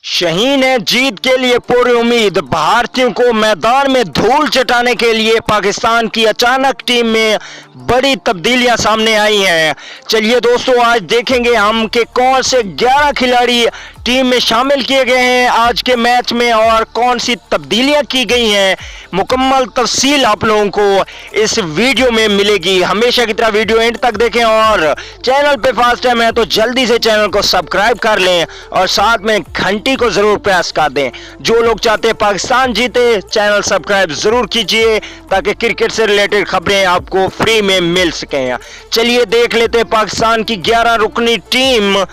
शहीन है जीत के लिए पूरी उम्मीद। भारतीयों को मैदान में धूल चटाने के लिए पाकिस्तान की अचानक टीम में बड़ी तब्दीलियां सामने आई हैं। चलिए दोस्तों, आज देखेंगे हम कि कौन से 11 खिलाड़ी टीम में शामिल किए गए हैं आज के मैच में और कौन सी तब्दीलियां की गई हैं। मुकम्मल तफसील आप लोगों को इस वीडियो में मिलेगी। हमेशा की तरह वीडियो एंड तक देखें और चैनल पे फर्स्ट टाइम है तो जल्दी से चैनल को सब्सक्राइब कर लें और साथ में घंटी को जरूर प्रेस कर दें। जो लोग चाहते हैं पाकिस्तान जीते, चैनल सब्सक्राइब जरूर कीजिए ताकि क्रिकेट से रिलेटेड खबरें आपको फ्री में मिल सकें। चलिए देख लेते हैं पाकिस्तान की 11 रुकनी टीम।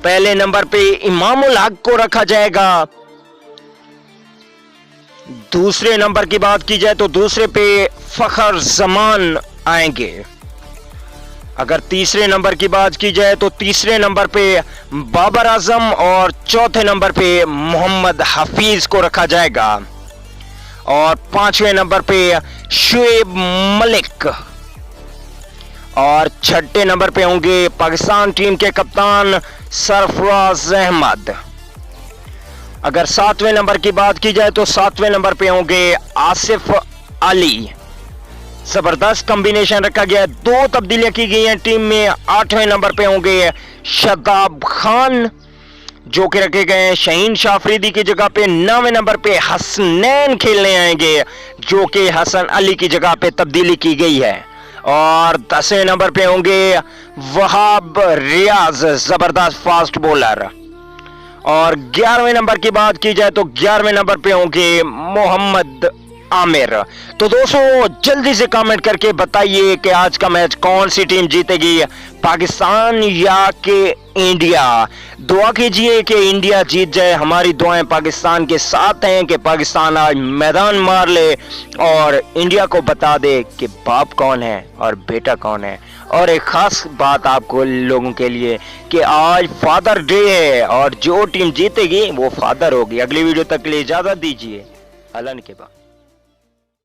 पहले नंबर पे इमामुल हक को रखा जाएगा। दूसरे नंबर की बात की जाए तो दूसरे पे फखर जमान आएंगे। अगर तीसरे नंबर की बात की जाए तो तीसरे नंबर पे बाबर आजम और चौथे नंबर पे मोहम्मद हफीज को रखा जाएगा और पांचवें नंबर पे शुएब मलिक और छठे नंबर पे होंगे पाकिस्तान टीम के कप्तान सरफराज अहमद। अगर सातवें नंबर की बात की जाए तो सातवें नंबर पे होंगे आसिफ अली। जबरदस्त कॉम्बिनेशन रखा गया है। 2 तब्दीलियां की गई हैं टीम में। 8वें नंबर पे होंगे शादाब खान जो कि रखे गए हैं शहीन शाह अफरीदी की जगह पे। 9वें नंबर पे हसनैन खेलने आएंगे जो कि हसन अली की जगह पे तब्दीली की गई है और 10वें नंबर पे होंगे वहाब रियाज, जबरदस्त फास्ट बॉलर। और 11वें नंबर की बात की जाए तो 11वें नंबर पे होंगे मोहम्मद आमिर। तो दोस्तों जल्दी से कमेंट करके बताइए कि आज का मैच कौन सी टीम जीतेगी, पाकिस्तान या कि इंडिया। दुआ कीजिए कि इंडिया जीत जाए। हमारी दुआएं पाकिस्तान के साथ हैं कि पाकिस्तान आज मैदान मार ले और इंडिया को बता दे कि बाप कौन है और बेटा कौन है। और एक खास बात आपको लोगों के लिए कि आज फादर डे है और जो टीम जीतेगी वो फादर होगी। अगली वीडियो तक के लिए इजाजत दीजिए। अल्लाह के बाद।